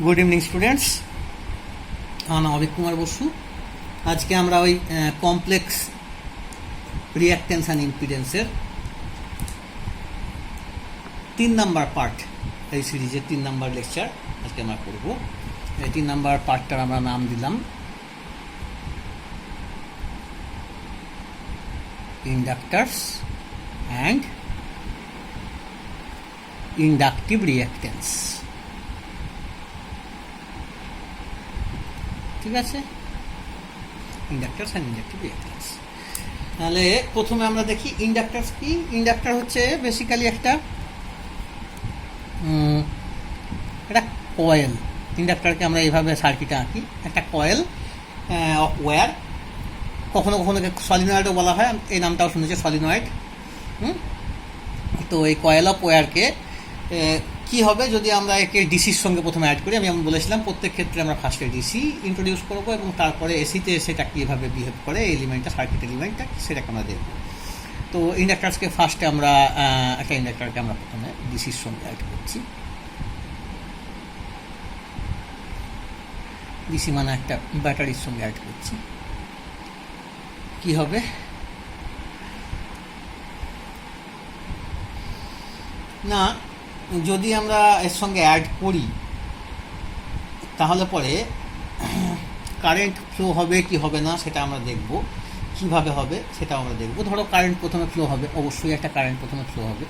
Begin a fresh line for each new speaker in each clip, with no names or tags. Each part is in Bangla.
গুড ইভিনিং স্টুডেন্টস, আমার নাম অভিক কুমার বসু। আজকে আমরা ওই কমপ্লেক্স রিঅ্যাক্টেন্স অ্যান্ড ইম্পিডেন্সের 3 নাম্বার পার্ট, এই সিরিজের 3 নাম্বার লেকচার আজকে আমরা করব। এই 3 নাম্বার পার্টটার আমরা নাম দিলাম ইন্ডাক্টার্স অ্যান্ড ইন্ডাকটিভ রিঅ্যাক্টেন্স। ঠিক আছে, ইন্ডাক্টার্স অ্যান্ড ইন্ডাকটিভ রিঅ্যাক্টেন্স। তাহলে প্রথমে আমরা দেখি ইন্ডাক্টার্স কি। ইন্ডাক্টার হচ্ছে বেসিক্যালি একটা কয়েল। ইন্ডাক্টারকে আমরা এইভাবে সার্কিটে আঁকি, একটা কয়েল অফ ওয়্যার, কখনো কখনো সলিনয়েডও বলা হয়, এই নামটাও শুনেছি সলিনয়েড। তো এই কয়েল অফ ওয়্যারকে কি হবে যদি আমরা একে ডিসির সঙ্গে প্রথমে অ্যাড করি। আমি যেমন বলেছিলাম প্রত্যেক ক্ষেত্রে আমরা ফার্স্টে ডিসি ইন্ট্রোডিউস করবো এবং তারপরে এসিতে সেটা কীভাবে বিহেভ করে, এলিমেন্টটা সার্কিট এলিমেন্টটা সেটাকে আমরা দেখব। তো ইন্ডাক্টার্সকে ফার্স্টে আমরা একটা ইন্ডাক্টারকে আমরা প্রথমে ডিসির সঙ্গে অ্যাড করছি। ডিসি মানে একটা ব্যাটারির সঙ্গে অ্যাড করছি। কি হবে না, যদি আমরা এর সঙ্গে অ্যাড করি তাহলে পরে কারেন্ট ফ্লো হবে কি হবে না সেটা আমরা দেখব। কিভাবে হবে সেটাও আমরা দেখব। ধরো কারেন্ট প্রথমে ফ্লো হবে, অবশ্যই একটা কারেন্ট প্রথমে ফ্লো হবে,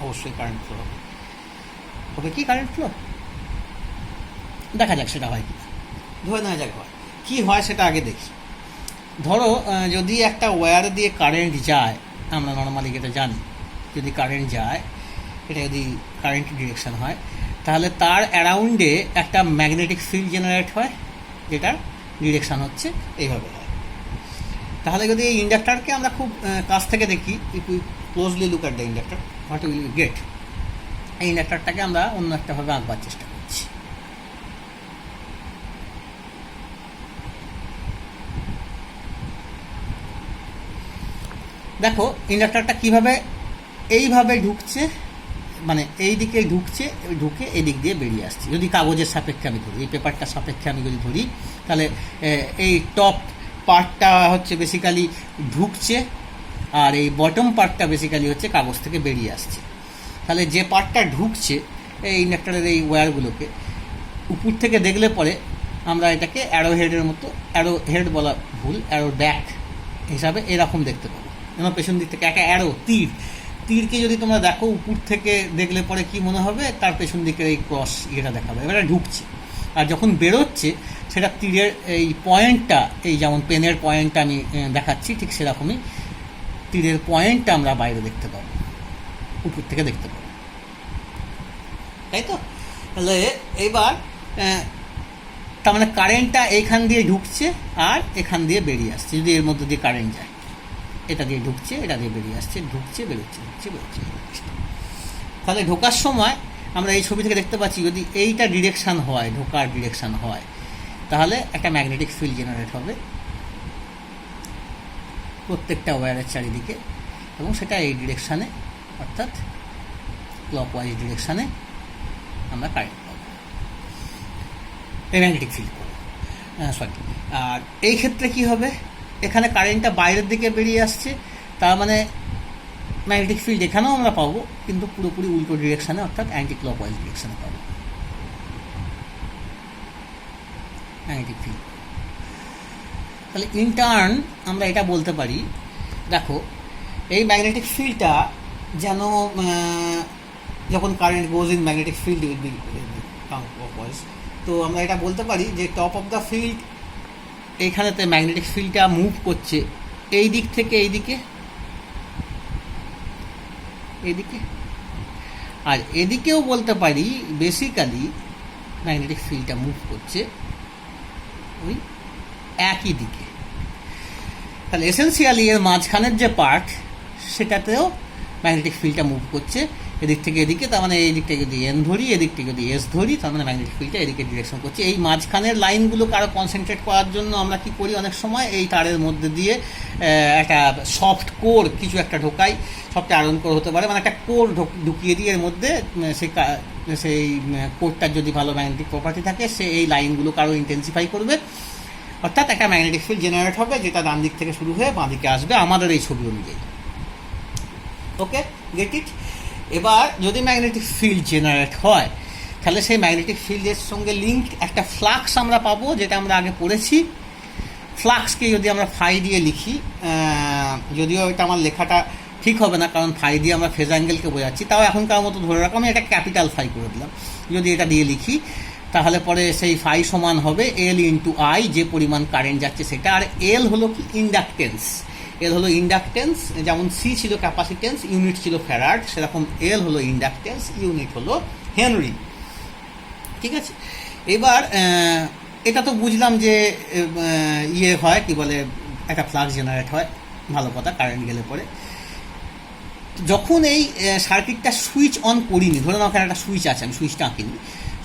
অবশ্যই কারেন্ট ফ্লো হবে। হবে কি কারেন্ট ফ্লো, দেখা যাক সেটা হয় কি, ধরে নেওয়া যাক হয়। কী হয় সেটা আগে দেখি। ধরো যদি একটা ওয়্যার দিয়ে কারেন্ট যায়, আমরা নর্মালি যেটা জানি, যদি কারেন্ট যায়, এটা যদি কারেন্ট ডিরেকশন হয় তাহলে তার অ্যারাউন্ডে একটা ম্যাগনেটিক ফিল্ড জেনারেট হয়, যেটার ডিরেকশান হচ্ছে এইভাবে হয়। তাহলে যদি এই ইন্ডাক্টারকে আমরা খুব কাছ থেকে দেখি, if we closely look at the inductor, what will you get. এই ইন্ডাক্টারটাকে আমরা অন্য একটাভাবে আঁকবার চেষ্টা করছি। দেখো ইন্ডাক্টারটা কীভাবে এইভাবে ঢুকছে, মানে এই দিকে ঢুকছে, ঢুকে এদিক দিয়ে বেরিয়ে আসছে। যদি কাগজের সাপেক্ষে আমি ধরি, এই পেপারটার সাপেক্ষে আমি যদি ধরি, তাহলে এই টপ পার্টটা হচ্ছে বেসিক্যালি ঢুকছে আর এই বটম পার্টটা বেসিক্যালি হচ্ছে কাগজ থেকে বেরিয়ে আসছে। তাহলে যে পার্টটা ঢুকছে এই ইন্ডাক্টারের এই ওয়্যারগুলোকে উপর থেকে দেখলে পরে আমরা এটাকে অ্যারো হেডের মতো, অ্যারো হেড বলা ভুল, অ্যারো ব্যাক হিসাবে এরকম দেখতে পাবো। যেমন পেছন দিক থেকে একটা অ্যারো তীরকে যদি তোমরা দেখো উপর থেকে দেখলে পরে কি মনে হবে, তার পেছন দিকের এই ক্রস ইয়েটা দেখাবে, এবারে ঢুকছে। আর যখন বেরোচ্ছে সেটা তীরের এই পয়েন্টটা, এই যেমন পেনের পয়েন্টটা আমি দেখাচ্ছি ঠিক সেরকমই তীরের পয়েন্টটা আমরা বাইরে দেখতে পাবো, উপর থেকে দেখতে পাবো, তাই তো। তাহলে এইবার তার মানে কারেন্টটা এইখান দিয়ে ঢুকছে আর এখান দিয়ে বেরিয়ে আসছে। যদি এর মধ্যে দিয়ে কারেন্ট যায়, এটা দিয়ে ঢুকছে, এটা দিয়ে বেরিয়ে আসছে, ঢুকছে বেরোচ্ছে, ঢুকছে বেরোচ্ছে। তাহলে ঢোকার সময় আমরা এই ছবি থেকে দেখতে পাচ্ছি যদি এইটা ডিরেকশান হয়, ঢোকার ডিরেকশান হয়, তাহলে একটা ম্যাগনেটিক ফিল্ড জেনারেট হবে প্রত্যেকটা ওয়্যারের চারিদিকে এবং সেটা এই ডিরেকশানে, অর্থাৎ ক্লকওয়াইজ ডিরেকশানে আমরা কারেন্ট পাবো, এই ম্যাগনেটিক ফিল্ড পাবো। আর এই ক্ষেত্রে কি হবে, এখানে কারেন্টটা বাইরের দিকে বেরিয়ে আসছে, তার মানে ম্যাগনেটিক ফিল্ড এখানেও আমরা পাবো, কিন্তু পুরোপুরি উল্টো ডিরেকশানে, অর্থাৎ অ্যান্টি ক্লকওয়াইজ ডিরেকশানে পাবো ম্যাগনেটিক ফিল্ড। তাহলে ইন টার্ন আমরা এটা বলতে পারি, দেখো এই ম্যাগনেটিক ফিল্ডটা যেন যখন current goes in magnetic field will be clockwise, তো আমরা এটা বলতে পারি যে টপ অফ দ্য ফিল্ড, এইখানেতে ম্যাগনেটিক ফিল্ডটা মুভ করছে এই দিক থেকে এইদিকে, এইদিকে। আর এদিকেও বলতে পারি বেসিক্যালি ম্যাগনেটিক ফিল্ডটা মুভ করছে ওই একই দিকে। তাহলে এসেন্সিয়ালি এর মাঝখানের যে পার্ট সেটাতেও ম্যাগনেটিক ফিল্ডটা মুভ করছে এদিক থেকে এদিকে, তার মানে এই দিকটা যদি এন ধরি, এদিক থেকে যদি এস ধরি, তার মানে ম্যাগনেটিক ফিল্ডটা এদিকে ডিরেকশন করছে। এই মাঝখানের লাইনগুলোকে আরও কনসেন্ট্রেট করার জন্য আমরা কি করি, অনেক সময় এই তারের মধ্যে দিয়ে একটা সফট কোর কিছু একটা ঢোকাই, সফট আয়রন কোর হতে পারে, মানে একটা কোর ঢুকিয়ে দিয়ে এর মধ্যে সেই কোরটার যদি ভালো ম্যাগনেটিক প্রপার্টি থাকে, সে এই লাইনগুলোকে আরও ইন্টেন্সিফাই করবে, অর্থাৎ একটা ম্যাগনেটিক ফিল্ড জেনারেট হবে যেটা ডান দিক থেকে শুরু হয়ে বাঁ দিকে আসবে আমাদের এই ছবি অনুযায়ী। ওকে, গেট ইট? এবার যদি ম্যাগনেটিক ফিল্ড জেনারেট হয়, তাহলে সেই ম্যাগনেটিক ফিল্ডের সঙ্গে লিঙ্ক একটা ফ্লাক্স আমরা পাবো, যেটা আমরা আগে পড়েছি। ফ্লাক্সকে যদি আমরা ফাই দিয়ে লিখি, যদিও এটা আমার লেখাটা ঠিক হবে না, কারণ ফাই দিয়ে আমরা ফেজ অ্যাঙ্গেলকে বোঝাচ্ছি, তাও এখনকার মতো ধরে রাখো আমি এটা ক্যাপিটাল ফাই করে দিলাম। যদি এটা দিয়ে লিখি, তাহলে পরে সেই ফাই সমান হবে এল ইন্টু আই, যে পরিমাণ কারেন্ট যাচ্ছে সেটা, আর এল হলো কি ইন্ডাকটেন্স। এল হলো ইন্ডাকটেন্স, যেমন সি ছিল ক্যাপাসিটেন্স, ইউনিট ছিল ফ্যারাড, সেরকম এল হলো ইন্ডাকটেন্স, ইউনিট হলো হেনরি। ঠিক আছে, এবার এটা তো বুঝলাম যে ইয়ে হয়, কি বলে, একটা ফ্লাক্স জেনারেট হয়, ভালো কথা, কারেন্ট গেলে পরে। যখন এই সার্কিটটা সুইচ অন করিনি, ধরে নাও এখানে একটা সুইচ আছে, আমি সুইচটা আঁকিনি,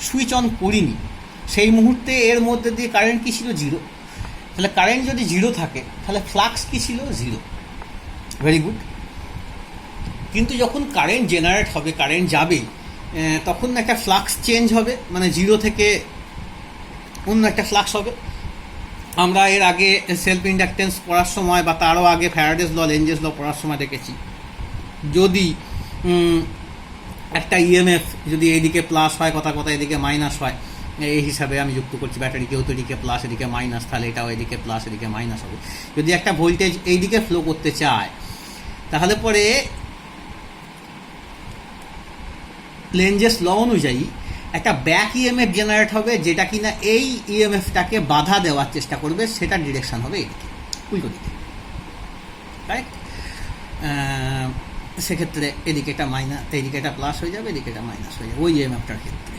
সুইচ অন করিনি, সেই মুহূর্তে এর মধ্যে দিয়ে কারেন্ট কী ছিল, জিরো। তাহলে কারেন্ট যদি জিরো থাকে, তাহলে ফ্লাক্স কী ছিল, জিরো। Very good. কিন্তু যখন কারেন্ট জেনারেট হবে, কারেন্ট যাবে, তখন একটা ফ্লাক্স চেঞ্জ হবে, মানে জিরো থেকে অন্য একটা ফ্লাক্স হবে। আমরা এর আগে সেলফ ইন্ডাকটেন্স পড়ার সময় বা তারও আগে ফ্যারাডেস ল, লেঞ্জেস ল পড়ার সময় দেখেছি, যদি একটা ইএমএফ যদি এইদিকে প্লাস হয়, কথা এদিকে মাইনাস হয়, এই হিসাবে আমি যুক্ত করছি ব্যাটারি, যেহেতু এদিকে প্লাস এদিকে মাইনাস, তাহলে এটাও এদিকে প্লাস এদিকে মাইনাস হবে। যদি একটা ভোল্টেজ এইদিকে ফ্লো করতে চায়, তাহলে পরে লেঞ্জেস ল অনুযায়ী একটা ব্যাক ইএমএফ জেনারেট হবে, যেটা কিনা এই ইএমএফটাকে বাধা দেওয়ার চেষ্টা করবে, সেটার ডিরেকশন হবে এদিকে, উল্টো দিকে, রাইট? সেক্ষেত্রে এদিকে এটা মাইনাস, এইদিকে এটা প্লাস হয়ে যাবে, এদিকে এটা মাইনাস হয়ে যাবে, ওই ইএমএফটার ক্ষেত্রে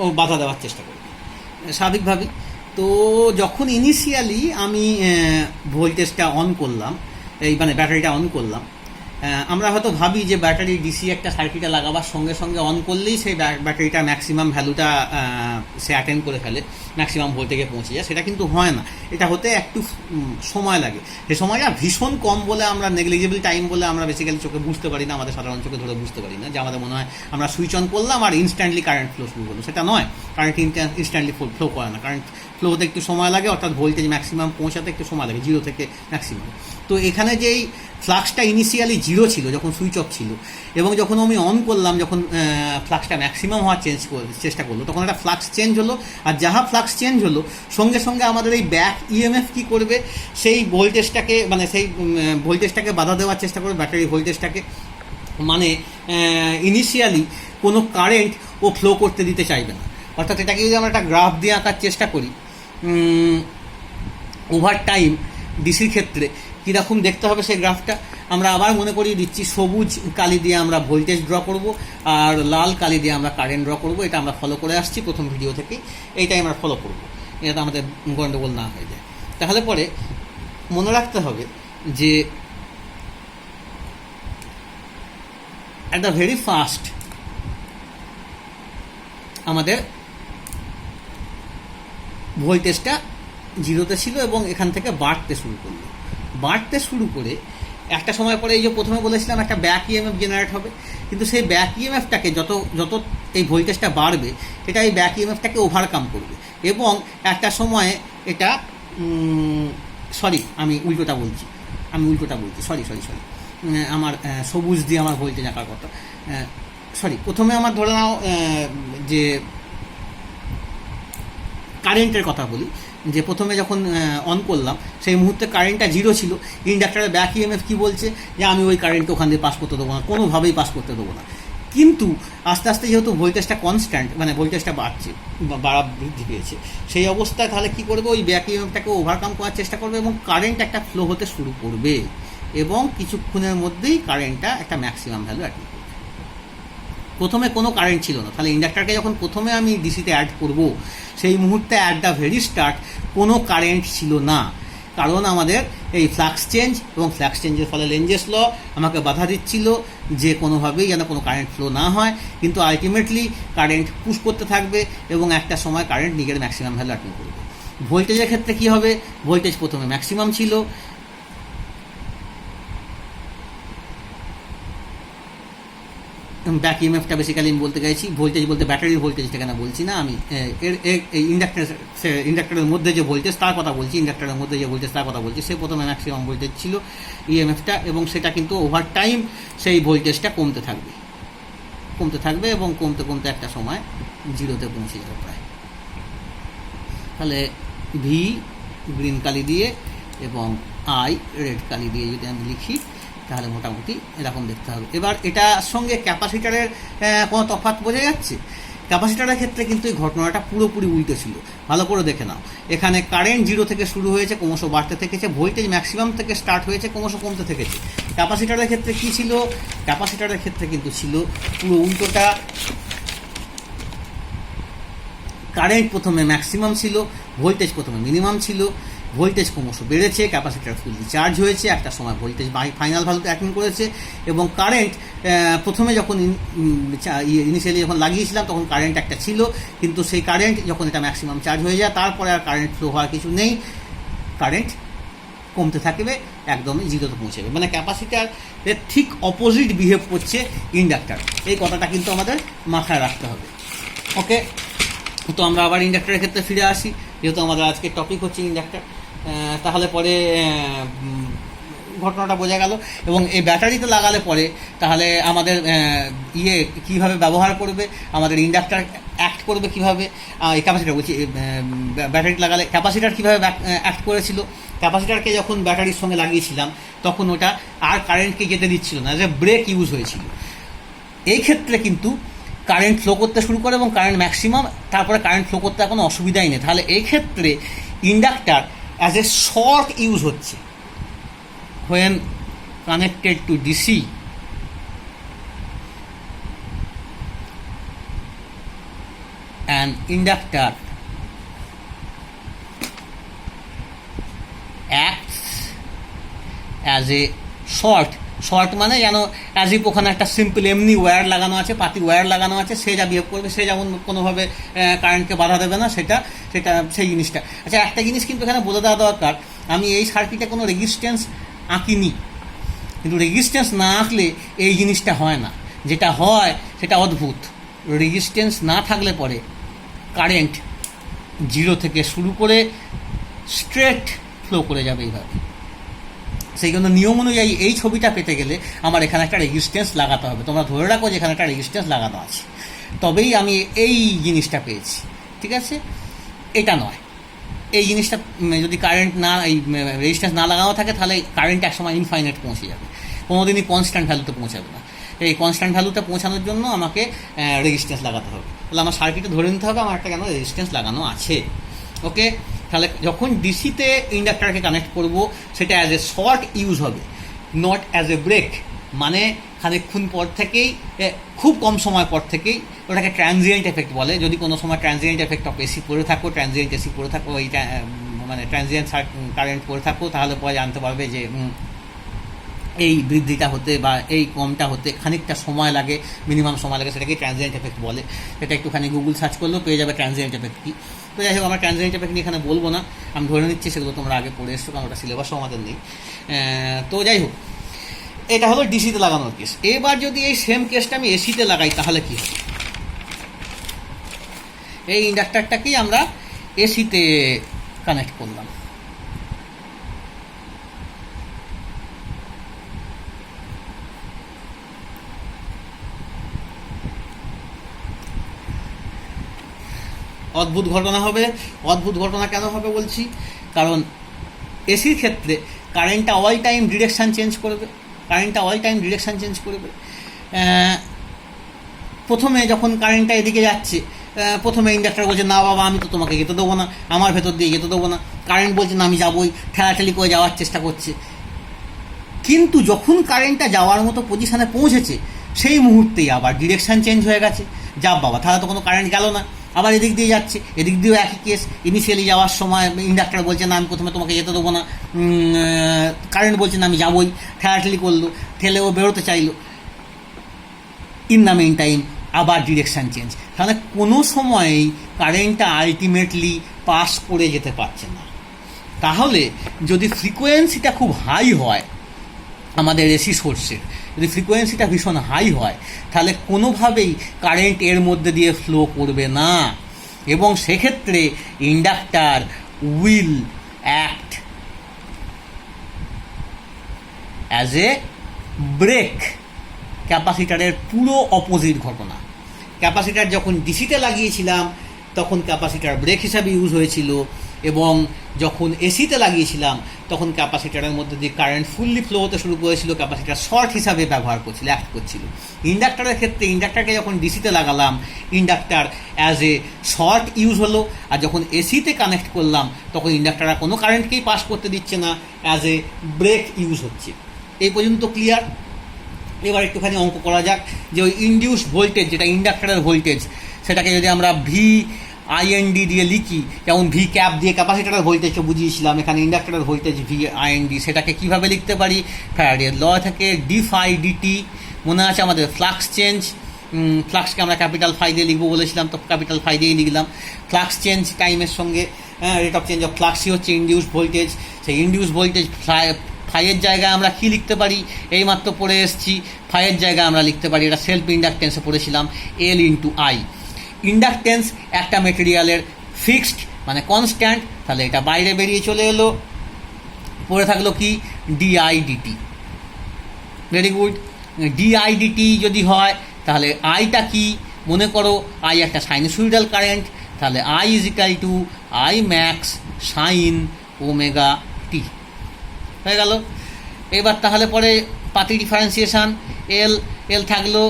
ও বাধা দেওয়ার চেষ্টা করবে স্বাভাবিকভাবেই। তো যখন ইনিশিয়ালি আমি ভোল্টেজটা অন করলাম, এই মানে ব্যাটারিটা অন করলাম, আমরা হয়তো ভাবি যে ব্যাটারি ডিসি একটা সার্কিটে লাগাবার সঙ্গে সঙ্গে অন করলেই সেই ব্যাটারিটা ম্যাক্সিমাম ভ্যালুটা সে অ্যাটেন্ড করে ফেলে, ম্যাক্সিমাম ভোল্টেজে পৌঁছে যায়। সেটা কিন্তু হয় না, এটা হতে একটু সময় লাগে। সে সময়টা ভীষণ কম বলে আমরা, নেগলিজেবল টাইম বলে আমরা বেসিক্যালি চোখে বুঝতে পারি না, আমাদের সাধারণ চোখে ধরে বুঝতে পারি না, যে আমাদের মনে হয় আমরা সুইচ অন করলাম আর ইনস্ট্যান্টলি কারেন্ট ফ্লো শুরু করলো। সেটা নয়, কারেন্ট ইনস্ট্যান্টলি ফ্লো করে না, কারেন্ট ফ্লো হতে একটু সময় লাগে, অর্থাৎ ভোল্টেজ ম্যাক্সিমাম পৌঁছাতে একটু সময় লাগে, জিরো থেকে ম্যাক্সিমাম। তো এখানে যেই ফ্লাক্সটা ইনিশিয়ালি জিরো ছিল যখন সুইচ অফ ছিল, এবং যখন আমি অন করলাম, যখন ফ্লাক্সটা ম্যাক্সিমাম হওয়ার চেষ্টা করলো, তখন একটা ফ্লাক্স চেঞ্জ হলো, আর যাহা ফ্লাক্স চেঞ্জ হলো সঙ্গে সঙ্গে আমাদের এই ব্যাক ইএমএফ কী করবে, সেই ভোল্টেজটাকে, মানে সেই ভোল্টেজটাকে বাধা দেওয়ার চেষ্টা করবে, ব্যাটারি ভোল্টেজটাকে, মানে ইনিশিয়ালি কোনো কারেন্ট ও ফ্লো করতে দিতে চাইবে না। অর্থাৎ এটাকে যদি আমরা একটা গ্রাফ দিয়ে আঁকার চেষ্টা করি, ওভার টাইম ডিসির ক্ষেত্রে কীরকম দেখতে হবে সেই গ্রাফটা, আমরা আবার মনে করিয়ে দিচ্ছি, সবুজ কালি দিয়ে আমরা ভোল্টেজ ড্র করব, আর লাল কালি দিয়ে আমরা কারেন্ট ড্র করব। এটা আমরা ফলো করে আসছি প্রথম ভিডিও থেকেই, এইটাই আমরা ফলো করব, এটা আমাদের গণ্ডগোল না হয়ে যায়। তাহলে পরে মনে রাখতে হবে যে অ্যাট দ্য ভেরি ফার্স্ট আমাদের ভোল্টেজটা জিরোতে ছিল এবং এখান থেকে বাড়তে শুরু করে একটা সময় পরে, এই যে প্রথমে বলেছিলাম একটা ব্যাক ইএমএফ জেনারেট হবে, কিন্তু সেই ব্যাক ইএমএফটাকে যত এই ভোল্টেজটা বাড়বে, এটা এই ব্যাক ইএমএফটাকে ওভারকাম করবে, এবং একটা সময়ে এটা আমি উল্টোটা বলছি, সরি আমার সবুজ দিয়ে আমার ভোল্টেজ আঁকার কথা, প্রথমে আমার ধরে নাও যে কারেন্টের কথা বলি, যে প্রথমে যখন অন করলাম সেই মুহূর্তে কারেন্টটা জিরো ছিল, ইন্ডাক্টরের ব্যাক ইএমএফ কী বলছে, যে আমি ওই কারেন্টকে ওখান দিয়ে পাস করতে দেবো না, কোনোভাবেই পাস করতে দেবো না। কিন্তু আস্তে আস্তে যেহেতু ভোল্টেজটা কনস্ট্যান্ট, মানে ভোল্টেজটা বৃদ্ধি পেয়েছে, সেই অবস্থায় তাহলে কী করবে, ওই ব্যাক ইএমএফটাকে ওভারকাম করার চেষ্টা করবে এবং কারেন্ট একটা ফ্লো হতে শুরু করবে, এবং কিছুক্ষণের মধ্যেই কারেন্টটা একটা ম্যাক্সিমাম ভ্যালু অ্যাটেন্ড করবে। প্রথমে কোনো কারেন্ট ছিল না, তাহলে ইন্ডাক্টরকে যখন প্রথমে আমি ডিসিতে অ্যাড করব, সেই মুহূর্তে অ্যাট দ্য ভেরি স্টার্ট কোনো কারেন্ট ছিল না, কারণ আমাদের এই ফ্লাক্স চেঞ্জ এবং ফ্লাক্স চেঞ্জের ফলে লেঞ্জেস ল আমাকে বাধা দিচ্ছিল যে কোনোভাবেই যেন কোনো কারেন্ট ফ্লো না হয়, কিন্তু আলটিমেটলি কারেন্ট পুশ করতে থাকবে এবং একটা সময় কারেন্ট নিজের ম্যাক্সিমাম ভ্যালু অ্যাটেন্ড করবে। ভোল্টেজের ক্ষেত্রে কি হবে, ভোল্টেজ প্রথমে ম্যাক্সিমাম ছিল, ব্যাক ইএমএফটা বেসিক্যালি আমি বলতে চাইছি, ভোল্টেজ বলতে ব্যাটারির ভোল্টেজটা কেন বলছি না আমি, এই ইন্ডাক্টরের মধ্যে যে ভোল্টেজ তার কথা বলছি, ইন্ডাক্টরের মধ্যে যে ভোল্টেজ তার কথা বলছি, সে প্রথমে ম্যাক্সিমাম ভোল্টেজ ছিল ইএমএফটা, এবং সেটা কিন্তু ওভার টাইম সেই ভোল্টেজটা কমতে থাকবে এবং কমতে কমতে একটা সময় জিরোতে পৌঁছে যাবে প্রায়। তাহলে ভি গ্রিন কালি দিয়ে এবং আই রেড কালি দিয়ে যদি আমি লিখি তাহলে মোটামুটি এরকম দেখতে হবে। এবার এটার সঙ্গে ক্যাপাসিটারের কোনো তফাৎ বোঝা যাচ্ছে? ক্যাপাসিটারের ক্ষেত্রে কিন্তু এই ঘটনাটা পুরোপুরি উল্টো ছিল, ভালো করে দেখে নাও। এখানে কারেন্ট জিরো থেকে শুরু হয়েছে, ক্রমশ বাড়তে থেকেছে, ভোল্টেজ ম্যাক্সিমাম থেকে স্টার্ট হয়েছে, ক্রমশ কমতে থেকেছে। ক্যাপাসিটারের ক্ষেত্রে কি ছিল? ক্যাপাসিটারের ক্ষেত্রে কিন্তু ছিল পুরো উল্টোটা। কারেন্ট প্রথমে ম্যাক্সিমাম ছিল, ভোল্টেজ প্রথমে মিনিমাম ছিল, ভোল্টেজ ক্রমশ বেড়েছে, ক্যাপাসিটার ফুললি চার্জ হয়েছে, একটা সময় ভোল্টেজ ফাইনাল ভ্যালুতে অ্যাটেন্ড করেছে, এবং কারেন্ট প্রথমে যখন ইনিশিয়ালি যখন লাগিয়েছিলাম তখন কারেন্ট একটা ছিল, কিন্তু সেই কারেন্ট যখন এটা ম্যাক্সিমাম চার্জ হয়ে যায় তারপরে আর কারেন্ট ফ্লো হওয়ার কিছু নেই, কারেন্ট কমতে থাকবে, একদমই জিরোতে পৌঁছাবে। মানে ক্যাপাসিটারের ঠিক অপোজিট বিহেভ করছে ইন্ডাক্টর, এই কথাটা কিন্তু আমাদের মাথায় রাখতে হবে। ওকে, তো আমরা আবার ইন্ডাক্টরের ক্ষেত্রে ফিরে আসি, যেহেতু আমাদের আজকের টপিক হচ্ছে ইন্ডাক্টর। তাহলে পরে ঘটনাটা বোঝা গেল। এবং এই ব্যাটারিতে লাগালে পরে তাহলে আমাদের কীভাবে ব্যবহার করবে, আমাদের ইন্ডাক্টর অ্যাক্ট করবে কীভাবে, এই ক্যাপাসিটার বলছি, ব্যাটারি লাগালে ক্যাপাসিটার কীভাবে অ্যাক্ট করেছিল। ক্যাপাসিটারকে যখন ব্যাটারির সঙ্গে লাগিয়েছিলাম তখন ওটা আর কারেন্টকে যেতে দিচ্ছিল না, যে ব্রেক ইউজ হয়েছিল। এই ক্ষেত্রে কিন্তু কারেন্ট ফ্লো করতে শুরু করে এবং কারেন্ট ম্যাক্সিমাম, তারপরে কারেন্ট ফ্লো করতে কোনো অসুবিধাই নেই। তাহলে এই ক্ষেত্রে inductor as a short use হচ্ছে when connected to DC, an inductor acts as a short মানে যেন অ্যাজ ইফ ওখানে একটা সিম্পল এমনি ওয়্যার লাগানো আছে, পাতি ওয়্যার লাগানো আছে, সে যা বিহেভ করবে, সে যেমন কোনোভাবে কারেন্টকে বাধা দেবে না, সেটা সেই জিনিসটা। আচ্ছা, একটা জিনিস কিন্তু এখানে বলে দেওয়া দরকার, আমি এই সার্কিটে কোনো রেজিস্ট্যান্স আঁকিনি, কিন্তু রেজিস্ট্যান্স না আঁকলে এই জিনিসটা হয় না। যেটা হয় সেটা অদ্ভুত, রেজিস্ট্যান্স না থাকলে পরে কারেন্ট জিরো থেকে শুরু করে স্ট্রেট ফ্লো করে যাবে এইভাবে। সেই জন্য নিয়ম অনুযায়ী এই ছবিটা পেতে গেলে আমার এখানে একটা রেজিস্ট্যান্স লাগাতে হবে। তোমরা ধরে রাখো যে এখানে একটা রেজিস্ট্যান্স লাগানো আছে, তবেই আমি এই জিনিসটা পেয়েছি, ঠিক আছে? এটা নয়, এই জিনিসটা যদি কারেন্ট না, এই রেজিস্ট্যান্স না লাগানো থাকে তাহলে কারেন্ট একসময় ইনফাইনাইট পৌঁছে যাবে, কোনোদিনই কনস্ট্যান্ট ভ্যালুতে পৌঁছাবে না। এই কনস্ট্যান্ট ভ্যালুতে পৌঁছানোর জন্য আমাকে রেজিস্ট্যান্স লাগাতে হবে। তাহলে আমার সার্কিটে ধরে নিতে হবে আমার একটা কেন রেজিস্ট্যান্স লাগানো আছে। ওকে, তাহলে যখন ডিসিতে ইন্ডাক্টরকে কানেক্ট করব সেটা অ্যাজ এ শর্ট ইউজ হবে, নট অ্যাজ এ ব্রেক। মানে খানিকক্ষণ পর থেকেই, খুব কম সময় পর থেকেই, ওটাকে ট্রানজিয়েন্ট এফেক্ট বলে। যদি কোনো সময় ট্রানজিয়েন্ট এফেক্ট অফ এসি পড়ে থাকো, ট্রানজিয়েন্ট এসি পড়ে থাকো, এই মানে ট্রানজিয়েন্ট কারেন্ট পড়ে থাকো, তাহলে পরে জানতে পারবে যে এই বৃদ্ধিটা হতে বা এই কমটা হতে খানিকটা সময় লাগে, মিনিমাম সময় লাগে, সেটাকে ট্রানজিয়েন্ট এফেক্ট বলে। সেটা একটুখানি গুগল সার্চ করলেও পেয়ে যাবে ট্রানজিয়েন্ট এফেক্ট কী। তো যাই হোক, আমরা ট্রানজিয়েন্ট এফেক্ট নিয়ে এখানে বলবো না, আমি ধরে নিচ্ছি সেগুলো তোমরা আগে পড়ে এসছো, কারণ ওটা সিলেবাসও আমাদের নেই। তো যাই হোক, এটা হলো ডিসিতে লাগানোর কেস। এবার যদি এই সেম কেসটা আমি এসিতে লাগাই তাহলে কী হবে? এই ইন্ডাক্টরটাকেই আমরা এসিতে কানেক্ট করলাম। অদ্ভুত ঘটনা হবে। অদ্ভুত ঘটনা কেন হবে বলছি, কারণ এসির ক্ষেত্রে কারেন্টটা অল টাইম ডিরেকশান চেঞ্জ করবে, প্রথমে যখন কারেন্টটা এদিকে যাচ্ছে, প্রথমে ইন্ডাক্টর বলছে না বাবা আমি তো তোমাকে যেতে দেবো না, আমার ভেতর দিয়ে যেতে দেবো না। কারেন্ট বলছে না আমি যাবোই, ঠেলাঠেলি করে যাওয়ার চেষ্টা করছে। কিন্তু যখন কারেন্টটা যাওয়ার মতো পজিশানে পৌঁছেছে সেই মুহূর্তেই আবার ডিরেকশান চেঞ্জ হয়ে গেছে। যা বাবা, তাহলে তো কোনো কারেন্ট গেল না, আবার এদিক দিয়ে যাচ্ছে, এদিক দিয়েও একই কেস। ইনিশিয়ালি যাওয়ার সময় ইন্ডাক্টর বলছে না আমি প্রথমে তোমাকে যেতে দেবো না, কারেন্ট বলছে না আমি যাবোই, ঠেলাঠেলি করলো, ঠেলেও বেরোতে চাইলো। ইন দ্য মেইন টাইম আবার ডিরেকশান চেঞ্জ। তাহলে কোনো সময়েই কারেন্টটা আলটিমেটলি পাস করে যেতে পারছে না। তাহলে যদি ফ্রিকোয়েন্সিটা খুব হাই হয় আমাদের এসি সোর্সের, যদি ফ্রিকোয়েন্সিটা ভীষণ হাই হয়, তাহলে কোনোভাবেই কারেন্ট এর মধ্যে দিয়ে ফ্লো করবে না, এবং সেক্ষেত্রে inductor will act as a break. ক্যাপাসিটারের পুরো অপোজিট ঘটনা। ক্যাপাসিটার যখন ডিসিতে লাগিয়েছিলাম তখন ক্যাপাসিটার ব্রেক হিসাবে ইউজ হয়েছিল, এবং যখন এসিতে লাগিয়েছিলাম তখন ক্যাপাসিটারের মধ্যে দিয়ে কারেন্ট ফুললি ফ্লো হতে শুরু করেছিল, ক্যাপাসিটার শর্ট হিসাবে ব্যবহার করছিল, অ্যাক্ট করছিল। ইন্ডাক্টারের ক্ষেত্রে ইন্ডাক্টারকে যখন ডিসিতে লাগালাম inductor as a short use হলো, আর যখন এসিতে কানেক্ট করলাম তখন ইন্ডাক্টার কোনো কারেন্টকেই পাস করতে দিচ্ছে না, অ্যাজ এ ব্রেক ইউজ হচ্ছে। এই পর্যন্ত ক্লিয়ার? এবার একটুখানি অঙ্ক করা যাক যে ওই ইনডিউস ভোল্টেজ, যেটা ইন্ডাক্টারের ভোল্টেজ, সেটাকে যদি আমরা ভি আইএনডি দিয়ে লিখি, যেমন ভি ক্যাপ দিয়ে ক্যাপাসিটারের ভোল্টেজকে বুঝিয়েছিলাম, এখানে ইন্ডাক্টারের ভোল্টেজ ভি আইএনডি, সেটাকে কীভাবে লিখতে পারি? ফ্যারাডের ল থেকে ডি ফাই ডিটি। মনে আছে আমাদের ফ্লাক্স চেঞ্জ, ফ্লাক্সকে আমরা ক্যাপিটাল ফাই দিয়ে লিখবো বলেছিলাম, তো ক্যাপিটাল ফাই দিয়েই লিখলাম। ফ্লাক্স চেঞ্জ টাইমের সঙ্গে রেট অফ চেঞ্জ অফ ফ্লাক্সই হচ্ছে ইনডিউস ভোল্টেজ। সেই ইনডিউস ভোল্টেজ ফাইয়ের জায়গায় আমরা কি লিখতে পারি? এইমাত্র পড়ে এসেছি, ফাইয়ের জায়গায় আমরা লিখতে পারি, এটা সেলফ ইন্ডাকটেন্সে পড়েছিলাম, এল ইন্টু আই। ইন্ডাকটেন্স একটা মেটেরিয়ালের ফিক্সড মানে কনস্ট্যান্ট, তাহলে এটা বাইরে বেরিয়ে চলে এলো, পড়ে থাকলো কি? ডিআইডিটি। Very good. ডিআইডিটি যদি হয় তাহলে আইটা কি? মনে করো আই একটা সাইনোসুইডাল কারেন্ট, তাহলে I is equal to I max sine omega t. হয়ে গেল। এবার তাহলে পরে পাতি ডিফারেন্সিয়েশান, এল থাকলো,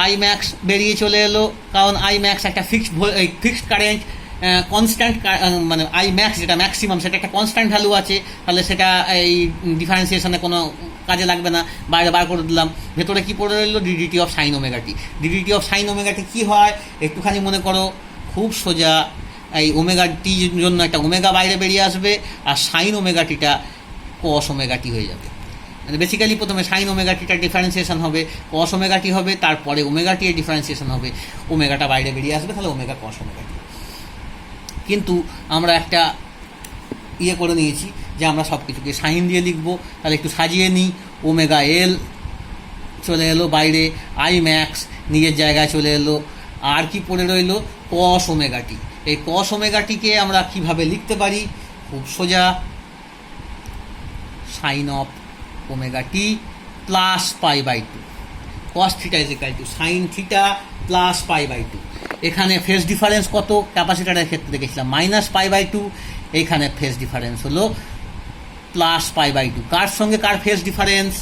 আই ম্যাক্স বেরিয়ে চলে এলো, কারণ আই ম্যাক্স একটা ফিক্সড কারেন্ট, কনস্ট্যান্ট, মানে আই ম্যাক্স যেটা ম্যাক্সিমাম সেটা একটা কনস্ট্যান্ট ভ্যালু আছে, তাহলে সেটা এই ডিফারেন্সিয়েশনে কোনো কাজে লাগবে না, বাইরে বার করে দিলাম। ভেতরে কী পড়ে রইলো? D d t of sine omega t. D d t of sine omega t কী হয়? একটুখানি মনে করো, খুব সোজা, এই ওমেগাটির জন্য একটা ওমেগা বাইরে বেরিয়ে আসবে, আর সাইন ওমেগাটিটা কস ওমেগাটি হয়ে যাবে। মানে বেসিক্যালি প্রথমে সাইন ওমেগাটিটা ডিফারেন্সিয়েশন হবে, কস ওমেগাটি হবে, তারপরে ওমেগাটি এর ডিফারেন্সিয়েশন হবে, ওমেগাটা বাইরে বেরিয়ে আসবে, তাহলে ওমেগা কস ওমেগাটি। কিন্তু আমরা একটা ইয়ে করে নিয়েছি যে আমরা সব কিছুকে সাইন দিয়ে লিখবো, তাহলে একটু সাজিয়ে নিই। ওমেগা এল চলে এলো বাইরে, আই ম্যাক্স নিজের জায়গায় চলে এলো, আর কি পড়ে রইলো? Cos omega t. এই কস ওমেগাটিকে আমরা কিভাবে লিখতে পারি? খুব সোজা, sine of omega t plus pi by two. Cos theta is equal to sine theta plus pi by two. এখানে ফেজ ডিফারেন্স কত? ক্যাপাসিটারের ক্ষেত্রে দেখেছিলাম মাইনাস পাই বাই টু, এইখানে ফেজ ডিফারেন্স হলো প্লাস পাই বাই টু। কার সঙ্গে কার ফেজ ডিফারেন্স?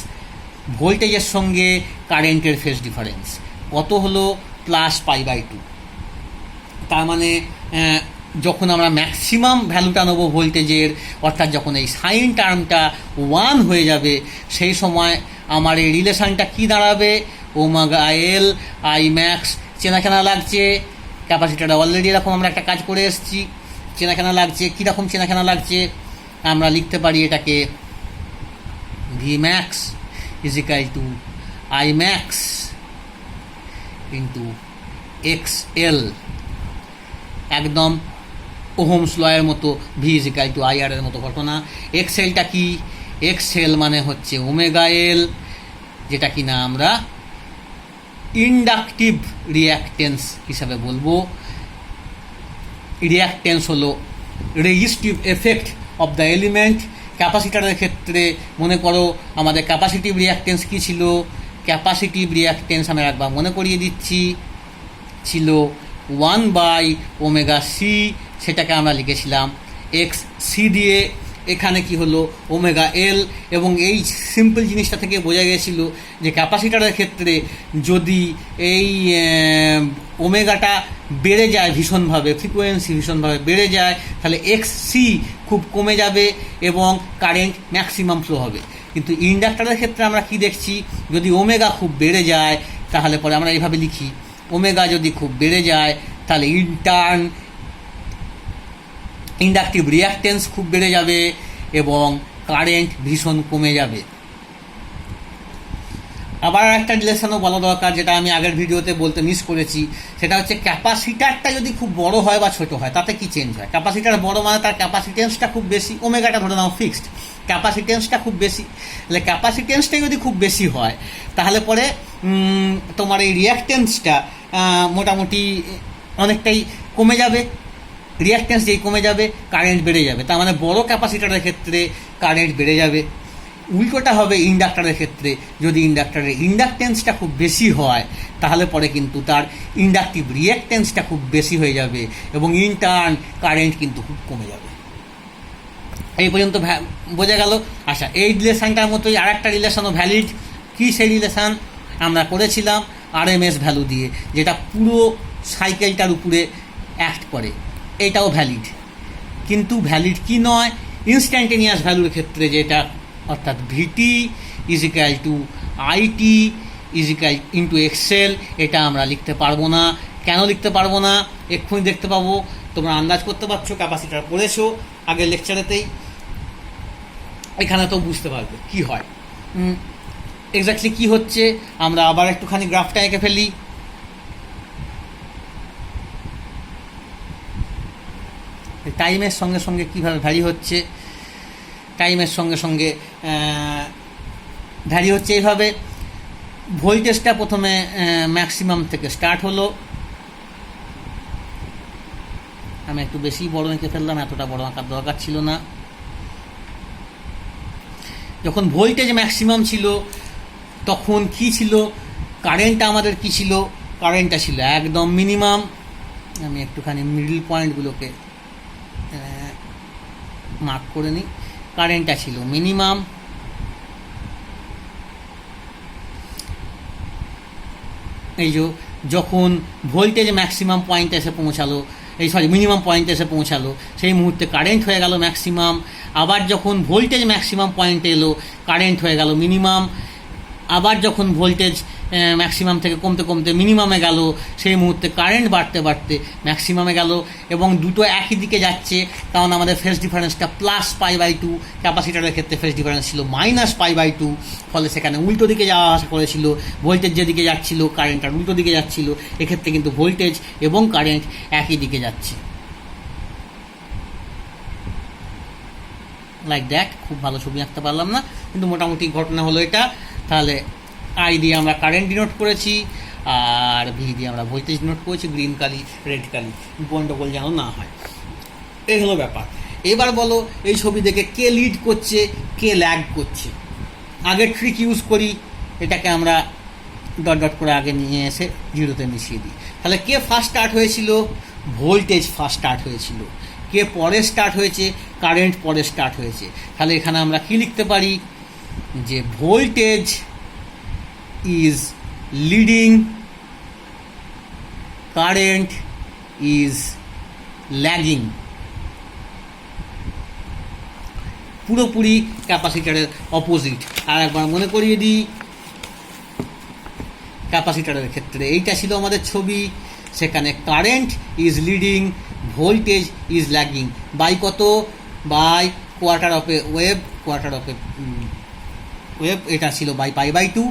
ভোল্টেজের সঙ্গে কারেন্টের ফেজ ডিফারেন্স কত হলো? Plus pi by two. তার মানে যখন আমরা ম্যাক্সিমাম ভ্যালুটা নেবো ভোল্টেজের, অর্থাৎ যখন এই সাইন টার্মটা 1 হয়ে যাবে, সেই সময় আমার এই রিলেশানটা কি দাঁড়াবে? Omega L I max. চেনাকেনা লাগছে? ক্যাপাসিটারে অলরেডি এরকম আমরা একটা কাজ করে এসেছি, চেনাকেনা লাগছে। কীরকম চেনাকেনা লাগছে? আমরা লিখতে পারি এটাকে V max is equal to I max into X L, একদম ওহমস লয়ের মতো, V is equal to I R এর মতো ঘটনা। এক্স এলটা কি? এক্স এল মানে হচ্ছে ওমেগা এল, যেটা কিনা আমরা ইন্ডাকটিভ রিঅ্যাকটেন্স হিসাবে বলবো। রিঅ্যাকটেন্স হলো resistive effect of the element. ক্যাপাসিটারের ক্ষেত্রে মনে করো আমাদের ক্যাপাসিটিভ রিঅ্যাকটেন্স কী ছিল? ক্যাপাসিটিভ রিঅ্যাকটেন্স আমি একবার মনে করিয়ে দিচ্ছি, ছিল 1 বাই ওমেগা সি, সেটাকে আমরা লিখেছিলাম এক্স সি দিয়ে। এখানে কি হলো? ওমেগা এল। এবং এই সিম্পল জিনিসটা থেকে বোঝা গেছিল যে ক্যাপাসিটারের ক্ষেত্রে যদি এই ওমেগাটা বেড়ে যায় ভীষণভাবে, ফ্রিকোয়েন্সি ভীষণভাবে বেড়ে যায়, তাহলে এক্স সি খুব কমে যাবে এবং কারেন্ট ম্যাক্সিমাম ফ্লো হবে। কিন্তু ইন্ডাক্টারের ক্ষেত্রে আমরা কি দেখছি? যদি ওমেগা খুব বেড়ে যায় তাহলে পরে আমরা এইভাবে লিখি, ওমেগা যদি খুব বেড়ে যায় তাহলে ইন্ডাকটিভ রিঅ্যাকটেন্স খুব বেড়ে যাবে এবং কারেন্ট ভীষণ কমে যাবে। আবার একটা রিলেশনও বলা দরকার, যেটা আমি আগের ভিডিওতে বলতে মিস করেছি, সেটা হচ্ছে ক্যাপাসিটারটা যদি খুব বড় হয় বা ছোট হয় তাতে কি চেঞ্জ হয়। ক্যাপাসিটার বড় মানে তার ক্যাপাসিটেন্সটা খুব বেশি, ওমেগাটা ধরে নাও ফিক্সড, ক্যাপাসিটেন্সটা খুব বেশি, তাহলে ক্যাপাসিটেন্সটা যদি খুব বেশি হয় তাহলে পরে তোমার এই রিঅ্যাকটেন্সটা মোটামুটি অনেকটাই কমে যাবে। রিঅ্যাকটেন্স যেই কমে যাবে কারেন্ট বেড়ে যাবে, তার মানে বড় ক্যাপাসিটারের ক্ষেত্রে কারেন্ট বেড়ে যাবে। উল্টোটা হবে ইন্ডাক্টরের ক্ষেত্রে, যদি ইন্ডাক্টরের ইন্ডাকটেন্সটা খুব বেশি হয় তাহলে পরে কিন্তু তার ইন্ডাকটিভ রিঅ্যাকটেন্সটা খুব বেশি হয়ে যাবে এবং ইন টার্ন কারেন্ট কিন্তু খুব কমে যাবে। এই পর্যন্ত বোঝা গেল। আচ্ছা, এই রিলেশানটার মতোই আর একটা রিলেশনও ভ্যালিড। কী সেই রিলেশান? আমরা করেছিলাম আরএমএস ভ্যালু দিয়ে, যেটা পুরো সাইকেলটার উপরে অ্যাক্ট করে, এটাও ভ্যালিড। কিন্তু ভ্যালিড কি নয়, ইনস্ট্যান্টেনিয়াস ভ্যালুর ক্ষেত্রে যেটা, অর্থাৎ V T is equal to I T is equal into X L, এটা আমরা লিখতে পারবো না। কেন লিখতে পারবো না এক্ষুনি দেখতে পাবো, তোমরা আন্দাজ করতে পারছো, ক্যাপাসিটার পড়েছো আগের লেকচারেতেই, এখানে তো বুঝতে পারবে কি হয়, এক্স্যাক্টলি কি হচ্ছে। আমরা আবার একটুখানি গ্রাফটা এঁকে ফেলি। টাইমের সঙ্গে সঙ্গে কীভাবে ভ্যারি হচ্ছে, টাইমের সঙ্গে সঙ্গে ভ্যারি হচ্ছে এইভাবে। ভোল্টেজটা প্রথমে ম্যাক্সিমাম থেকে স্টার্ট হলো, আমি একটু বেশি বড় এঁকে ফেললাম, এতটা বড় আঁকার দরকার ছিল না। যখন ভোল্টেজ ম্যাক্সিমাম ছিল তখন কি ছিল, কারেন্টটা আমাদের কি ছিল, কারেন্টটা ছিল একদম মিনিমাম। আমি একটুখানি মিডল পয়েন্টগুলোকে মার্ক করে নিই। কারেন্টটা ছিল মিনিমাম, এই যে যখন ভোল্টেজ ম্যাক্সিমাম পয়েন্টে এসে পৌঁছালো, মিনিমাম পয়েন্টে এসে পৌঁছালো, সেই মুহূর্তে কারেন্ট হয়ে গেল ম্যাক্সিমাম। আবার যখন ভোল্টেজ ম্যাক্সিমাম পয়েন্টে এলো কারেন্ট হয়ে গেল মিনিমাম। আবার যখন ভোল্টেজ ম্যাক্সিমাম থেকে কমতে কমতে মিনিমামে গেল, সেই মুহূর্তে কারেন্ট বাড়তে বাড়তে ম্যাক্সিমামে গেল, এবং দুটো একই দিকে যাচ্ছে, কারণ আমাদের ফেজ ডিফারেন্সটা +π/2, ক্যাপাসিটারের ক্ষেত্রে ফেজ ডিফারেন্স ছিল -π/2, ফলে সেখানে উল্টো দিকে যাওয়া আসা করেছিল। ভোল্টেজ যেদিকে যাচ্ছিল কারেন্ট আর উল্টো দিকে যাচ্ছিল, এক্ষেত্রে কিন্তু ভোল্টেজ এবং কারেন্ট একই দিকে যাচ্ছে। Like that. খুব ভালো ছবি আঁকতে পারলাম না, কিন্তু মোটামুটি ঘটনা হলো এটা। তাহলে আই দিয়ে আমরা কারেন্ট ডিনোট করেছি, আর ভি দিয়ে আমরা ভোল্টেজ ডিনোট করেছি, গ্রিন কালি রেড কালি, গন্ডগোল যেন না হয়। এই হলো ব্যাপার। এবার বলো এই ছবি দেখে কে লিড করছে, কে ল্যাগ করছে। আগে ট্রিক ইউজ করি, এটাকে আমরা ডট ডট করে আগে নিয়ে এসে জিরোতে মিশিয়ে দিই। তাহলে কে ফার্স্ট স্টার্ট হয়েছিল? ভোল্টেজ ফার্স্ট স্টার্ট হয়েছিল। কে পরে স্টার্ট হয়েছে? কারেন্ট পরে স্টার্ট হয়েছে। তাহলে এখানে আমরা কি লিখতে পারি, যে voltage is leading, current is lagging। পুরোপুরি ক্যাপাসিটারের অপোজিট। আর একবার মনে করিয়ে দিই, ক্যাপাসিটারের ক্ষেত্রে এইটা ছিল আমাদের ছবি, সেখানে current is leading, voltage is lagging. By কত? By quarter of a wave, quarter of a wave, এটা ছিল বাই π/2।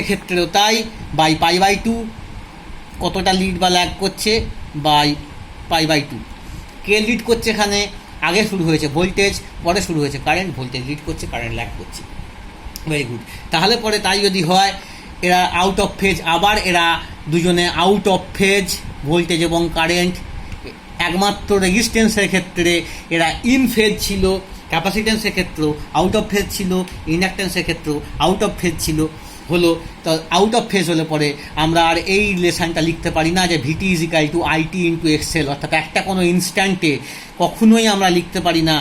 এক্ষেত্রেও তাই, বাই π/2। কতটা লিড বা ল্যাগ করছে? বাই π/2। কে লিড করছে এখানে? আগে শুরু হয়েছে ভোল্টেজ, পরে শুরু হয়েছে কারেন্ট, ভোল্টেজ লিড করছে, কারেন্ট ল্যাগ করছে। Very good. তাহলে পরে তাই যদি হয়, এরা আউট অফ ফেজ, আবার এরা দুজনে আউট অফ ফেজ, ভোল্টেজ এবং কারেন্ট। একমাত্র রেজিস্ট্যান্সের ক্ষেত্রে এরা ইন ফেজ ছিল, ক্যাপাসিটেন্সের ক্ষেত্রেও আউট অফ ফেজ ছিল, ইন্ডাকটেন্সের ক্ষেত্রেও আউট অফ ফেজ ছিল। হলো তো আউট অফ ফেজ হলে পরে আমরা আর এই রিলেশানটা লিখতে পারি না যে V T is equal to I T into X L, অর্থাৎ একটা কোনো ইনস্ট্যান্টে কখনোই আমরা লিখতে পারি না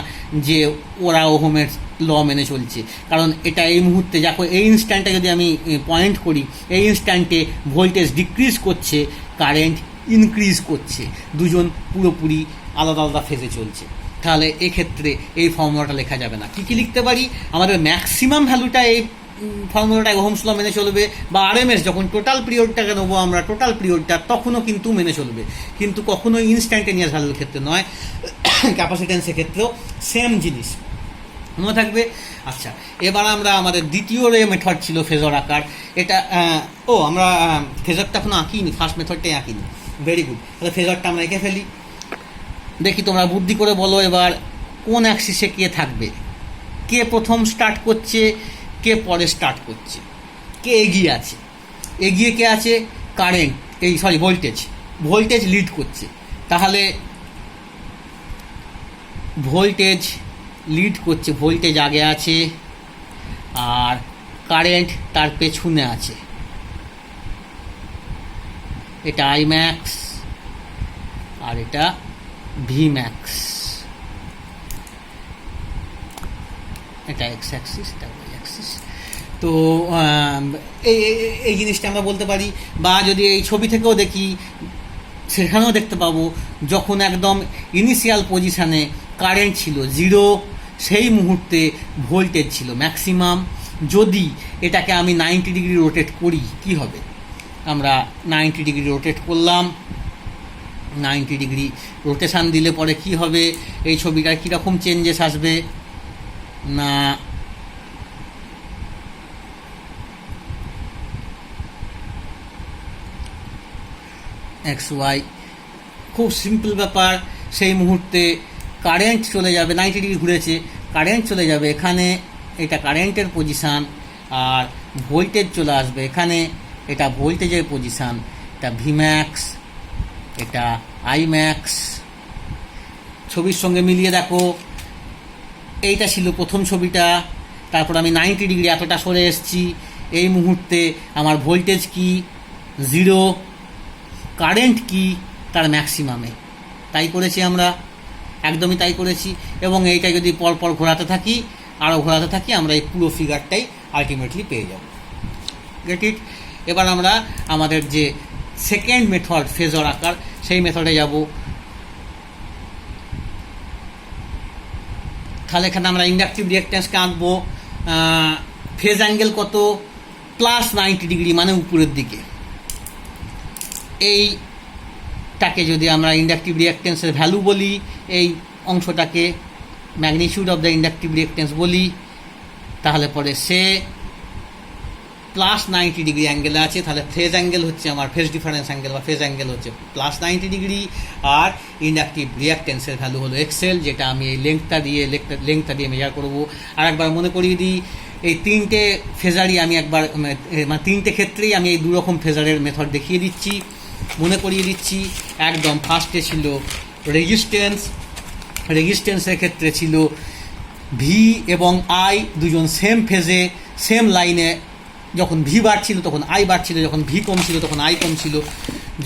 যে ওরা ওহমের ল মেনে চলছে। কারণ এটা এই মুহূর্তে যখন এই ইনস্ট্যান্টে যদি আমি পয়েন্ট করি, এই ইনস্ট্যান্টে ভোল্টেজ ডিক্রিজ করছে, কারেন্ট ইনক্রিজ করছে, দুজন পুরোপুরি আলাদা আলাদা ফেজে চলছে। তাহলে এক্ষেত্রে এই ফর্মুলাটা লেখা যাবে না। কী কী লিখতে পারি? আমাদের ম্যাক্সিমাম ভ্যালুটা এই ফর্মুলাটা ওহমস ল মেনে চলবে, বা আরএমএস যখন টোটাল পিরিয়ডটাকে নেবো আমরা, টোটাল পিরিয়ডটা তখনও কিন্তু মেনে চলবে, কিন্তু কখনোই ইনস্ট্যান্টেনিয়াস ভ্যালুর ক্ষেত্রে নয়। ক্যাপাসিটেন্সের ক্ষেত্রেও সেম জিনিস মনে থাকবে। আচ্ছা, এবার আমরা আমাদের দ্বিতীয় মেথড ছিল ফেজর আঁকার। এটা আমরা ফেজরটা এখনো আঁকিনি, ফার্স্ট মেথডটাই আঁকিনি। ভেরি গুড, তাহলে ফেজরটা আমরা এঁকে ফেলি। দেখি তোমরা বুদ্ধি করে বলো এবার কোন অ্যাক্সিসে কে থাকবে, কে প্রথম স্টার্ট করছে, কে পরে স্টার্ট করছে, কে এগিয়ে আছে। এগিয়ে কে আছে? কারেন্ট, ভোল্টেজ লিড করছে। তাহলে ভোল্টেজ লিড করছে, ভোল্টেজ আগে আছে, আর কারেন্ট তার পেছনে আছে। এটা আই ম্যাক্স আর এটা ভি ম্যাক্স। এটা এক্স অ্যাক্সিস, এটা ওয়াই অ্যাক্সিস। তো এই জিনিসটা আমরা বলতে পারি, বা যদি এই ছবি থেকেও দেখি সেখানেও দেখতে পাবো, যখন একদম ইনিশিয়াল পজিশানে কারেন্ট ছিল 0, সেই মুহূর্তে ভোল্টেজ ছিল ম্যাক্সিমাম। যদি এটাকে আমি 90 ডিগ্রি রোটেট করি কি হবে? আমরা 90 ডিগ্রি রোটেট করলাম, 90 ডিগ্রি রোটেশান দিলে পরে কি হবে? এই ছবিটার কীরকম চেঞ্জেস আসবে না, এক্স ওয়াই, খুব সিম্পল ব্যাপার। সেই মুহূর্তে কারেন্ট চলে যাবে, 90 ডিগ্রি ঘুরেছে, কারেন্ট চলে যাবে এখানে, এটা কারেন্টের পজিশান, আর ভোল্টেজ চলে আসবে এখানে, এটা ভোল্টেজের পজিশান, এটা ভি ম্যাক্স, এটা আই ম্যাক্স। ছবির সঙ্গে মিলিয়ে দেখো, এইটা ছিল প্রথম ছবিটা, তারপর আমি 90 ডিগ্রি এতটা সরে এসেছি, এই মুহূর্তে আমার ভোল্টেজ কি? 0, কারেন্ট কি? তার ম্যাক্সিমামে। তাই করেছি আমরা, একদমই তাই করেছি। এবং এইটা যদি পরপর ঘোরাতে থাকি, আরও ঘোরাতে থাকি, আমরা এই পুরো ফিগারটাই আলটিমেটলি পেয়ে যাব। Get it? এবার আমরা আমাদের যে সেকেন্ড মেথড ফেজর আঁকার, সেই মেথডে যাব। তাহলে এখানে আমরা ইন্ডাকটিভ রিঅ্যাকট্যান্সকে আঁকবো। ফেজ অ্যাঙ্গেল কত? +90 ডিগ্রি, মানে উপরের দিকে। এইটাকে যদি আমরা ইন্ডাকটিভ রিঅ্যাকট্যান্সের ভ্যালু বলি, এই অংশটাকে magnitude of the inductive reactance বলি, তাহলে পরে সে +90 ডিগ্রি অ্যাঙ্গেলে আছে। তাহলে ফেজ অ্যাঙ্গেল হচ্ছে আমার, ফেজ ডিফারেন্স অ্যাঙ্গেল বা ফেজ অ্যাঙ্গেল হচ্ছে +90 ডিগ্রি, আর ইন্ডাকটিভ রিঅ্যাকট্যান্সের ভ্যালু হলো এক্সএল, যেটা আমি এই লেংথটা দিয়ে মেজার করবো। আর একবার মনে করিয়ে দিই, এই তিনটে ফেজারই আমি একবার, মানে তিনটে ক্ষেত্রেই আমি এই দুরকম ফেজারের মেথড দেখিয়ে দিচ্ছি, মনে করিয়ে দিচ্ছি। একদম ফার্স্টে ছিল রেজিস্ট্যান্সের ক্ষেত্রে ছিল ভি এবং আই দুজন সেম ফেজে, সেম লাইনে। যখন ভি বাড়ছিল তখন আই বাড়ছিল, যখন ভি কমছিল তখন আই কমছিল,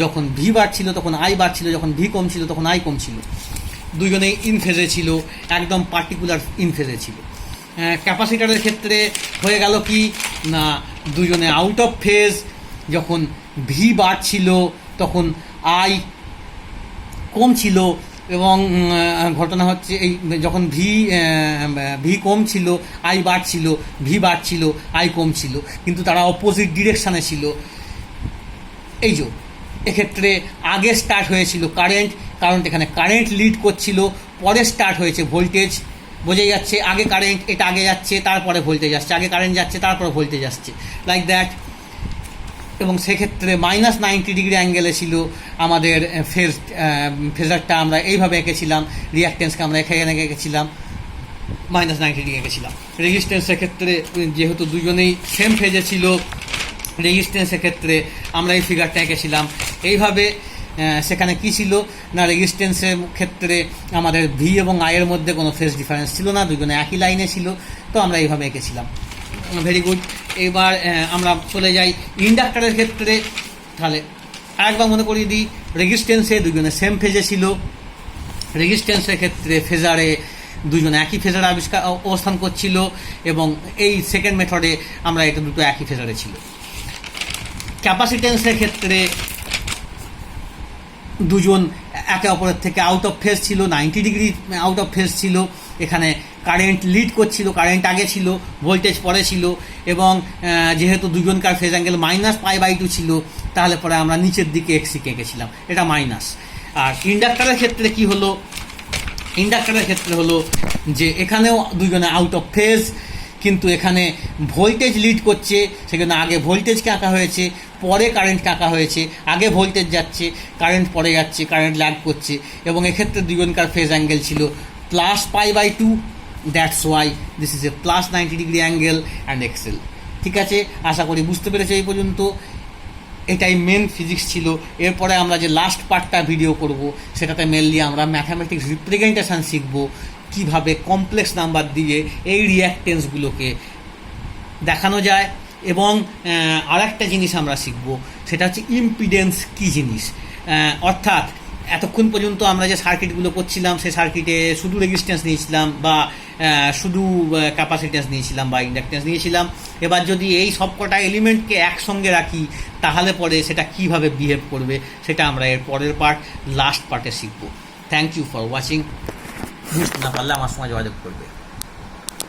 যখন ভি বাড়ছিল তখন আই বাড়ছিল, যখন ভি কমছিল তখন আই কমছিল। দুজনেই ইন ফেজে ছিল, একদম পার্টিকুলার ইন ফেজে ছিল। ক্যাপাসিটারের ক্ষেত্রে হয়ে গেল কি না, দুজনে আউট অফ ফেজ। যখন ভি বাড়ছিল তখন আই কমছিল, এবং ঘটনা হচ্ছে এই, যখন ভি কম ছিল আই বাড়ছিল, ভি বাড়ছিল আই কম ছিল, কিন্তু তারা অপোজিট ডিরেকশানে ছিল। এই যে এক্ষেত্রে আগে স্টার্ট হয়েছিল কারেন্ট, কারণ এখানে কারেন্ট লিড করছিল, পরে স্টার্ট হয়েছে ভোল্টেজ। বোঝাই যাচ্ছে, আগে কারেন্ট, এটা আগে যাচ্ছে, তারপরে ভোল্টেজ আসছে, আগে কারেন্ট যাচ্ছে, তারপরে ভোল্টেজ আসছে, লাইক দ্যাট। এবং সেক্ষেত্রে -90 ডিগ্রি অ্যাঙ্গেলে ছিল আমাদের ফেজারটা। আমরা এইভাবে এঁকেছিলাম, রিঅ্যাকট্যান্সকে আমরা এখানে এঁকেছিলাম, -90 ডিগ্রি এঁকেছিলাম। রেজিস্ট্যান্সের ক্ষেত্রে যেহেতু দুজনেই সেম ফেজে ছিল, রেজিস্ট্যান্সের ক্ষেত্রে আমরা এই ফিগারটা এঁকেছিলাম এইভাবে। সেখানে কি ছিল না, রেজিস্ট্যান্সের ক্ষেত্রে আমাদের ভি এবং আইয়ের মধ্যে কোনো ফেজ ডিফারেন্স ছিল না, দুজনে একই লাইনে ছিল, তো আমরা এইভাবে এঁকেছিলাম। Very good. এবার আমরা চলে যাই ইন্ডাক্টরের ক্ষেত্রে। তাহলে আরেকবার মনে করিয়ে দিই, রেজিস্ট্যান্সে দুজনে সেম ফেজে ছিল, রেজিস্ট্যান্সের ক্ষেত্রে ফেজারে দুজনে একই ফেজারে অবস্থান করছিল, এবং এই সেকেন্ড মেথডে আমরা এটা দুটো একই ফেজারে ছিল। ক্যাপাসিটেন্সের ক্ষেত্রে দুজন একে অপরের থেকে আউট অফ ফেজ ছিল, 90 ডিগ্রি আউট অফ ফেজ ছিল। এখানে কারেন্ট লিড করছিল, কারেন্ট আগে ছিল, ভোল্টেজ পরে ছিল, এবং যেহেতু দুজনকার ফেজ অ্যাঙ্গেল -π/2 ছিল, তাহলে পরে আমরা নিচের দিকে এক্সিকে এঁকেছিলাম, এটা মাইনাস। আর ইন্ডাক্টরের ক্ষেত্রে কি হলো, ইন্ডাক্টরের ক্ষেত্রে হলো যে এখানেও দুজনে আউট অফ ফেজ, কিন্তু এখানে ভোল্টেজ লিড করছে, সেখানে আগে ভোল্টেজকে আঁকা হয়েছে, পরে কারেন্টকে আঁকা হয়েছে, আগে ভোল্টেজ যাচ্ছে, কারেন্ট পরে যাচ্ছে, কারেন্ট ল্যাগ করছে, এবং এক্ষেত্রে দুজনকার ফেজ অ্যাঙ্গেল ছিল +π/2, that's why this is a +90 degree angle and X L. ঠিক আছে, আশা করি বুঝতে পেরেছে এই পর্যন্ত। এটাই মেন ফিজিক্স ছিল। এরপরে আমরা যে লাস্ট পার্টটা ভিডিও করব, সেটাতে মেনলি আমরা ম্যাথামেটিক্স রিপ্রেজেন্টেশন শিখব, কিভাবে কমপ্লেক্স নাম্বার দিয়ে এই রিঅ্যাকটেন্সগুলোকে দেখানো যায়। এবং আরেকটা জিনিস আমরা শিখব, সেটা হচ্ছে ইম্পিডেন্স কী জিনিস। অর্থাৎ এতক্ষণ পর্যন্ত আমরা যে সার্কিটগুলো করছিলাম, সেই সার্কিটে শুধু রেজিস্ট্যান্স নিয়েছিলাম বা শুধু ক্যাপাসিট্যান্স নিয়েছিলাম বা ইন্ডাকট্যান্স নিয়েছিলাম। এবার যদি এই সবকটা এলিমেন্টকে একসঙ্গে রাখি, তাহলে পরে সেটা কিভাবে বিহেভ করবে, সেটা আমরা এর পরের পার্ট, লাস্ট পার্টে শিখব। Thank you for watching. বুঝতে না পারলে আমার সঙ্গে যোগাযোগ করবে।